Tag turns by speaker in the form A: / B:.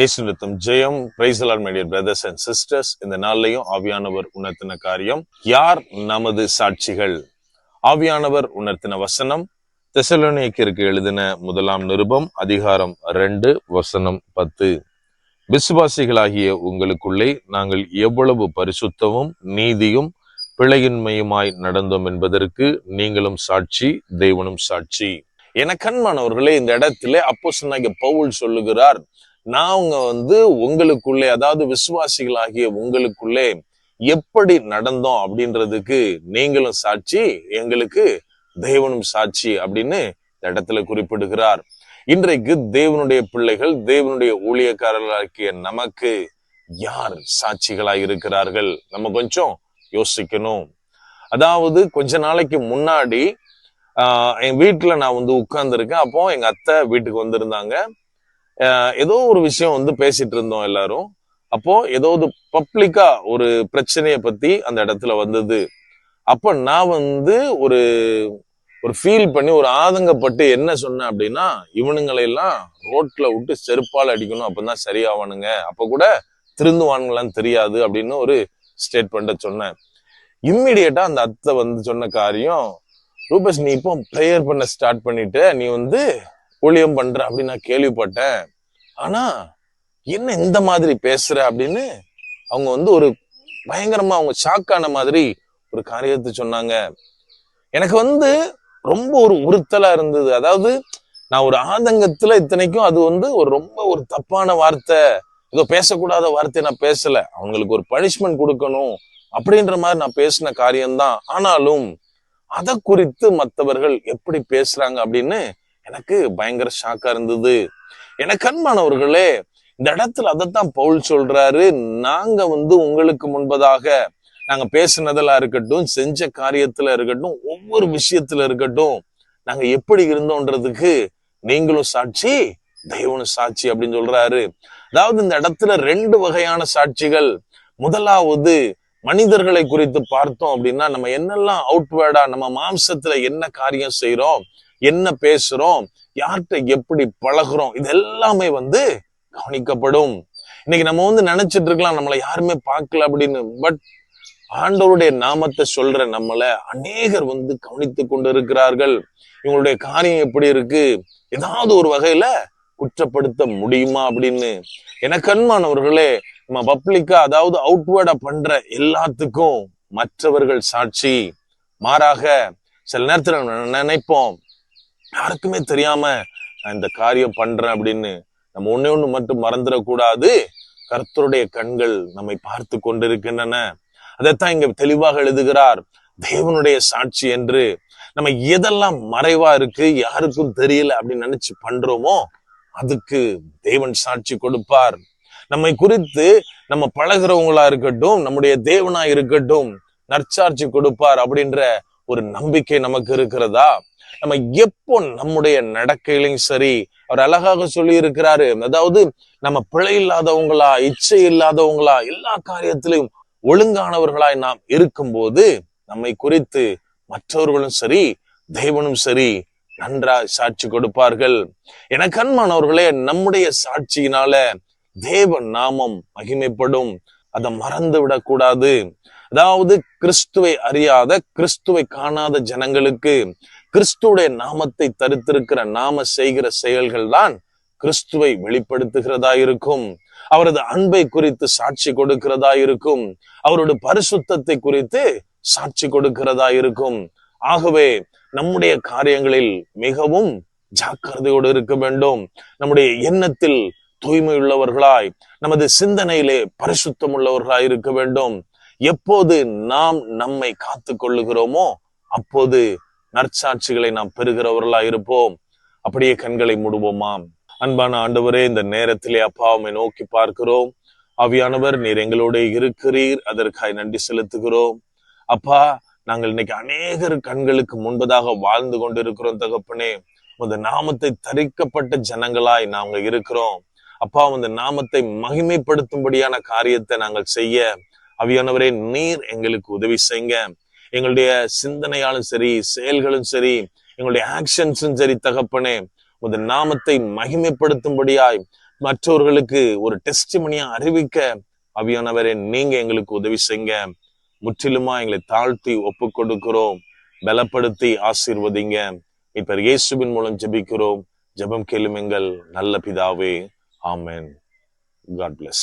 A: இயேசு நித்தம் ஜெயம். Praise the Lord my dear brothers and sisters. இந்த நாள்லையும் ஆவியானவர் உணர்த்தின காரியம், யார் நமது சாட்சிகள்? ஆவியானவர் உணர்த்தின வசனம் தெசலோனிக்கேயருக்கு எழுதின முதலாம் நிருபம் அதிகாரம் 2 வசனம் 10. விசுவாசிகளாகிய உங்களுக்குள்ளே நாங்கள் எவ்வளவு பரிசுத்தமும் நீதியும் பிழையின்மையுமாய் நடந்தோம் என்பதற்கு நீங்களும் சாட்சி, தேவனும் சாட்சி. என கண்மானவர்களே, இந்த இடத்துல அப்போஸ்தலனாகிய பவுல் சொல்லுகிறார், நாங்க உங்களுக்குள்ளே, அதாவது விசுவாசிகளாகிய உங்களுக்குள்ளே எப்படி நடந்தோம் அப்படின்றதுக்கு நீங்களும் சாட்சி, எங்களுக்கு தேவனும் சாட்சி அப்படின்னு இந்த இடத்துல குறிப்பிடுகிறார். இன்றைக்கு தேவனுடைய பிள்ளைகள், தேவனுடைய ஊழியக்காரர்களாகிய நமக்கு யார் சாட்சிகளாய் இருக்கிறார்கள்? நம்ம கொஞ்சம் யோசிக்கணும். அதாவது கொஞ்ச நாளைக்கு முன்னாடி என் வீட்டுல நான் உட்கார்ந்துருக்கேன். அப்போ எங்க அத்தை வீட்டுக்கு வந்திருந்தாங்க. ஏதோ ஒரு விஷயம் பேசிட்டு இருந்தோம் எல்லாரும். அப்போ ஏதோ பப்ளிக்கா ஒரு பிரச்சனைய பத்தி அந்த இடத்துல வந்தது. அப்ப நான் ஒரு ஒரு ஃபீல் பண்ணி, ஒரு ஆதங்கப்பட்டு என்ன சொன்னேன் அப்படின்னா, இவனுங்களை எல்லாம் ரோட்ல விட்டு செருப்பால் அடிக்கணும், அப்பதான் சரியாவானுங்க, அப்ப கூட திருந்துவானுங்களான்னு தெரியாது அப்படின்னு ஒரு ஸ்டேட்மெண்ட்டை சொன்னேன். இம்மிடியட்டா அந்த அத்தை சொன்ன காரியம், ரூபஸ் நீ இப்போ ப்ரேயர் பண்ண ஸ்டார்ட் பண்ணிட்டு நீ ஊழியம் பண்ற அப்படின்னு நான் கேள்விப்பட்டேன். ஆனா என்ன இந்த மாதிரி பேசுற அப்படின்னு அவங்க ஒரு பயங்கரமா அவங்க ஷாக்கான மாதிரி ஒரு காரியத்தை சொன்னாங்க. எனக்கு ரொம்ப ஒரு உறுத்தலா இருந்தது. அதாவது நான் ஒரு ஆதங்கத்துல, இத்தனைக்கும் அது ஒரு ரொம்ப ஒரு தப்பான வார்த்தை, ஏதோ பேசக்கூடாத வார்த்தை நான் பேசல, அவங்களுக்கு ஒரு பனிஷ்மெண்ட் கொடுக்கணும் அப்படின்ற மாதிரி நான் பேசின காரியம்தான். ஆனாலும் அதை குறித்து மற்றவர்கள் எப்படி பேசுறாங்க அப்படின்னு எனக்கு பயங்கர ஷாக்கா இருந்தது. எனக்கு அன்பானவர்களே, இந்த இடத்துல அதைத்தான் பவுல் சொல்றாரு. நாங்க உங்களுக்கு முன்பதாக நாங்க பேசினதெல்லாம் இருக்கட்டும், செஞ்ச காரியத்துல இருக்கட்டும், ஒவ்வொரு விஷயத்துல இருக்கட்டும், நாங்க எப்படி இருந்தோன்றதுக்கு நீங்களும் சாட்சி, தெய்வனும் சாட்சி அப்படின்னு சொல்றாரு. அதாவது இந்த இடத்துல 2 வகையான சாட்சிகள். முதலாவது, மனிதர்களை குறித்து பார்த்தோம் அப்படின்னா, நம்ம என்னெல்லாம் அவுட்வேர்டா நம்ம மாம்சத்துல என்ன காரியம் செய்யறோம், என்ன பேசுறோம், யார்கிட்ட எப்படி பழகுறோம், இது எல்லாமே கவனிக்கப்படும். இன்னைக்கு நம்ம நினைச்சிட்டு இருக்கலாம் நம்மளை யாருமே பார்க்கல அப்படின்னு. பட் ஆண்டவருடைய நாமத்தை சொல்ற நம்மள அநேகர் கவனித்து கொண்டு இருக்கிறார்கள். இவங்களுடைய காரியம் எப்படி இருக்கு, ஏதாவது ஒரு வகையில குற்றப்படுத்த முடியுமா அப்படின்னு. எனக்கு அன்பானவர்களே, நம்ம பப்ளிக்கா, அதாவது அவுட்வேர்டா பண்ற எல்லாத்துக்கும் மற்றவர்கள் சாட்சி. மாறாக சில நேரத்துல நினைப்போம், யாருக்குமே தெரியாம நான் இந்த காரியம் பண்றேன் அப்படின்னு. நம்ம ஒண்ணு மட்டும் மறந்துடக்கூடாது, கர்த்தருடைய கண்கள் நம்மை பார்த்து கொண்டிருக்கின்றன. அதைத்தான் இங்க தெளிவாக எழுதுகிறார், தேவனுடைய சாட்சி என்று. நம்ம எதெல்லாம் மறைவா இருக்கு, யாருக்கும் தெரியல அப்படின்னு நினைச்சு பண்றோமோ அதுக்கு தேவன் சாட்சி கொடுப்பார். நம்மை குறித்து நம்ம பழகிறவங்களா இருக்கட்டும், நம்முடைய தேவனா இருக்கட்டும், நற்சாட்சி கொடுப்பார் அப்படின்ற ஒரு நம்பிக்கை நமக்கு இருக்கிறதா? நம்ம எப்போ நம்முடைய நடக்கையிலும் சரி, அவர் அழகாக சொல்லி இருக்கிறாரு, அதாவது நம்ம பிழை இல்லாதவங்களா, இச்சை இல்லாதவங்களா, எல்லா காரியத்திலும் ஒழுங்கானவர்களாய் நாம் இருக்கும்போது நம்மை குறித்து மற்றவர்களும் சரி, தேவனும் சரி நன்றாய் சாட்சி கொடுப்பார்கள். எனக்கு அன்பானவர்களே, நம்முடைய சாட்சியினால தேவ நாமம் மகிமைப்படும். அதை மறந்து விடக்கூடாது. அதாவது கிறிஸ்துவை அறியாத, கிறிஸ்துவை காணாத ஜனங்களுக்கு கிறிஸ்துடைய நாமத்தை தரித்திருக்கிற நாம செய்கிற செயல்கள் தான் கிறிஸ்துவை வெளிப்படுத்துகிறதா இருக்கும். அவரது அன்பை குறித்து சாட்சி கொடுக்கிறதா இருக்கும். அவருடைய பரிசுத்தத்தை குறித்து சாட்சி கொடுக்கிறதா இருக்கும். ஆகவே நம்முடைய காரியங்களில் மிகவும் ஜாக்கிரதையோடு இருக்க வேண்டும். நம்முடைய எண்ணத்தில் தூய்மை உள்ளவர்களாய், நமது சிந்தனையிலே பரிசுத்தம் உள்ளவர்களாய் இருக்க வேண்டும். எப்போது நாம் நம்மை காத்து கொள்ளுகிறோமோ அப்போது நற்சாட்சிகளை நாம் பெறுகிறவர்களாய் இருப்போம். அப்படியே கண்களை மூடுவோமாம். அன்பான ஆண்டவரே, இந்த நேரத்திலே அப்பா உம்மை நோக்கி பார்க்கிறோம். ஆவியானவர், நீர் எங்களோட இருக்கிறீர், அதற்காக நன்றி செலுத்துகிறோம். அப்பா, நாங்கள் இன்னைக்கு அநேகர் கண்களுக்கு முன்பதாக வாழ்ந்து கொண்டிருக்கிறோம் தகப்பனே. உங்க நாமத்தை தரிக்கப்பட்ட ஜனங்களாய் நாங்க இருக்கிறோம். அப்பா, உங்க நாமத்தை மகிமைப்படுத்தும்படியான காரியத்தை நாங்கள் செய்ய ஆவியானவரே நீர் எங்களுக்கு உதவி செய்யுங்க. எங்களுடைய சிந்தனையாலும் சரி, செயல்களும் சரி, எங்களுடைய ஆக்ஷன்ஸும் சரி தகப்பனே, உமது நாமத்தை மகிமைப்படுத்தும்படியாய் மற்றவர்களுக்கு ஒரு டெஸ்டிமனியா அறிவிக்க ஆவியானவரே நீங்க எங்களுக்கு உதவி செய்யுங்க. முற்றிலுமா எங்களை தாழ்த்தி ஒப்பு கொடுக்கிறோம். பலப்படுத்தி ஆசீர்வதிங்க. இப்ப இயேசுவின் மூலம் ஜெபிக்கிறோம். ஜெபம் கேளும் எங்கள் நல்ல பிதாவே. ஆமென். God bless.